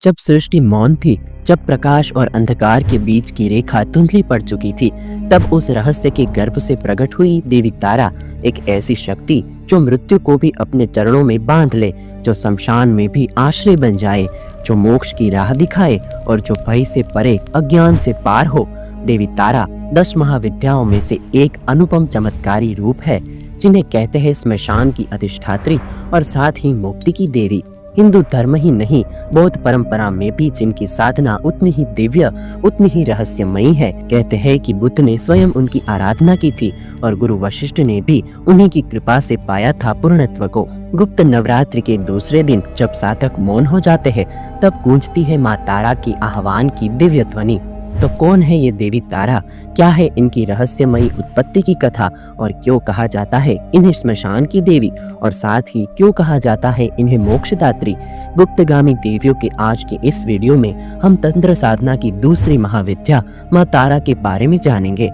जब सृष्टि मौन थी, जब प्रकाश और अंधकार के बीच की रेखा धुंधली पड़ चुकी थी, तब उस रहस्य के गर्भ से प्रकट हुई देवी तारा, एक ऐसी शक्ति जो मृत्यु को भी अपने चरणों में बांध ले, जो शमशान में भी आश्रय बन जाए, जो मोक्ष की राह दिखाए और जो भय से परे, अज्ञान से पार हो। देवी तारा 10 महाविद्याओं में से एक अनुपम चमत्कारी रूप है, जिन्हें कहते हैं स्मशान की अधिष्ठात्री और साथ ही मुक्ति की देवी। हिंदू धर्म ही नहीं, बौद्ध परंपरा में भी जिनकी साधना उतनी ही दिव्य, उतनी ही रहस्यमयी है। कहते हैं कि बुद्ध ने स्वयं उनकी आराधना की थी और गुरु वशिष्ठ ने भी उन्हीं की कृपा से पाया था पूर्णत्व को। गुप्त नवरात्रि के दूसरे दिन जब साधक मौन हो जाते हैं, तब गूंजती है माँ तारा की आह्वान की दिव्य ध्वनि। तो कौन है ये देवी तारा, क्या है इनकी रहस्यमयी उत्पत्ति की कथा, और क्यों कहा जाता है इन्हें स्मशान की देवी, और साथ ही क्यों कहा जाता है इन्हें मोक्षदात्री। गुप्तगामी देवियों के आज के इस वीडियो में हम तंत्र साधना की दूसरी महाविद्या माँ तारा के बारे में जानेंगे।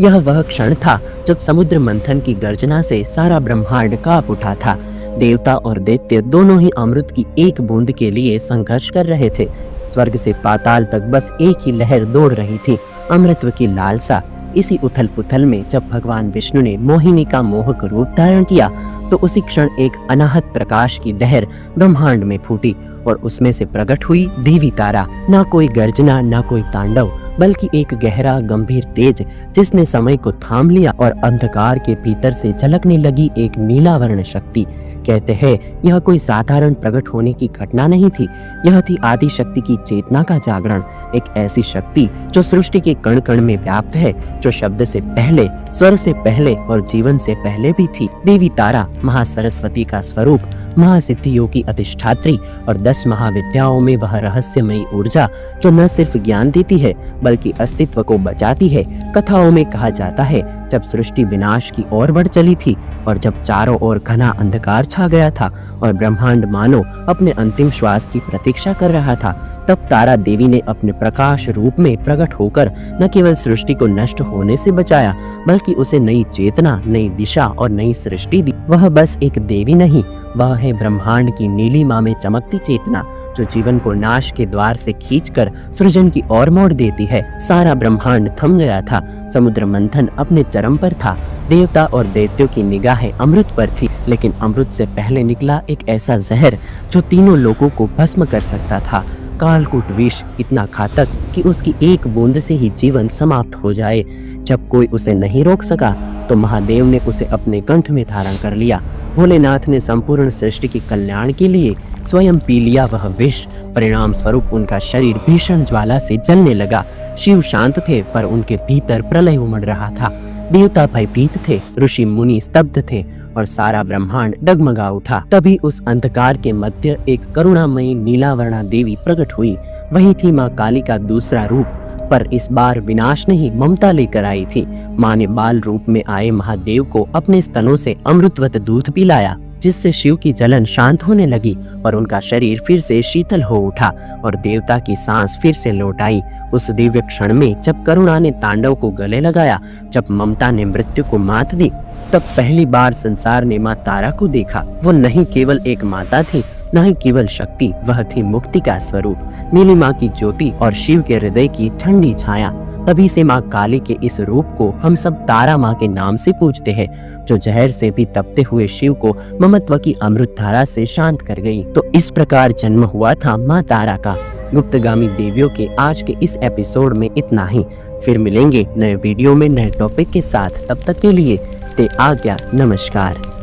यह वह क्षण था जब समुद्र मंथन की गर्जना से सारा ब्रह्मांड कांप उठा था। देवता और दैत्य दोनों ही अमृत की एक बूंद के लिए संघर्ष कर रहे थे। स्वर्ग से पाताल तक बस एक ही लहर दौड़ रही थी, अमृतत्व की लालसा। इसी उथल पुथल में जब भगवान विष्णु ने मोहिनी का मोहक रूप धारण किया, तो उसी क्षण एक अनाहत प्रकाश की लहर ब्रह्मांड में फूटी और उसमें से प्रकट हुई देवी तारा। ना कोई गर्जना, ना कोई तांडव, बल्कि एक गहरा गंभीर तेज जिसने समय को थाम लिया और अंधकार के भीतर से झलकने लगी एक नीलावर्ण शक्ति। कहते हैं यह कोई साधारण प्रकट होने की घटना नहीं थी, यह थी आदि शक्ति की चेतना का जागरण। एक ऐसी शक्ति जो सृष्टि के कण कण में व्याप्त है, जो शब्द से पहले, स्वर से पहले और जीवन से पहले भी थी। देवी तारा महासरस्वती का स्वरूप, महासिद्धियों की अधिष्ठात्री और 10 महाविद्याओं में वह रहस्यमयी ऊर्जा जो न सिर्फ ज्ञान देती है बल्कि अस्तित्व को बचाती है। कथाओं में कहा जाता है जब सृष्टि विनाश की ओर बढ़ चली थी और जब चारों ओर घना अंधकार छा गया था और ब्रह्मांड मानो अपने अंतिम श्वास की प्रतीक्षा कर रहा था, तब तारा देवी ने अपने प्रकाश रूप में प्रकट होकर न केवल सृष्टि को नष्ट होने से बचाया, बल्कि उसे नई चेतना, नई दिशा और नई सृष्टि दी। वह बस एक देवी नहीं, वह है ब्रह्मांड की नीलिमा में चमकती चेतना, जो जीवन को नाश के द्वार से खींचकर सृजन की ओर मोड़ देती है। सारा ब्रह्मांड थम गया था, समुद्र मंथन अपने चरम पर था, देवता और दैत्यों की निगाहें अमृत पर थी, लेकिन अमृत से पहले निकला एक ऐसा जहर जो तीनों लोगों को भस्म कर सकता था। कालकूट विष इतना घातक कि उसकी एक बूंद से ही जीवन समाप्त हो जाए। जब कोई उसे नहीं रोक सका, तो महादेव ने उसे अपने कंठ में धारण कर लिया। भोलेनाथ ने संपूर्ण सृष्टि के कल्याण के लिए स्वयं पी लिया वह विष। परिणाम स्वरूप उनका शरीर भीषण ज्वाला से जलने लगा। शिव शांत थे, पर उनके भीतर प्रलय उमड़ रहा था। देवता भयभीत थे, ऋषि मुनि स्तब्ध थे और सारा ब्रह्मांड डगमगा उठा। तभी उस अंधकार के मध्य एक करुणामयी नीलावर्णा देवी प्रकट हुई। वही थी माँ काली का दूसरा रूप, पर इस बार विनाश नहीं, ममता लेकर आई थी। माँ ने बाल रूप में आए महादेव को अपने स्तनों से अमृतवत दूध पिलाया, जिससे शिव की जलन शांत होने लगी और उनका शरीर फिर से शीतल हो उठा और देवता की सांस फिर से लौट आई। उस दिव्य क्षण में जब करुणा ने तांडव को गले लगाया, जब ममता ने मृत्यु को मात दी, तब पहली बार संसार ने माँ तारा को देखा। वो नहीं केवल एक माता थी, न ही केवल शक्ति, वह थी मुक्ति का स्वरूप, नीलिमा की ज्योति और शिव के हृदय की ठंडी छाया। तभी से माँ काली के इस रूप को हम सब तारा माँ के नाम से पूजते हैं, जो जहर से भी तपते हुए शिव को ममत्व की अमृत धारा से शांत कर गई। तो इस प्रकार जन्म हुआ था माँ तारा का। गुप्तगामी देवियों के आज के इस एपिसोड में इतना ही। फिर मिलेंगे नए वीडियो में नए टॉपिक के साथ। तब तक के लिए दे आज्ञा, नमस्कार।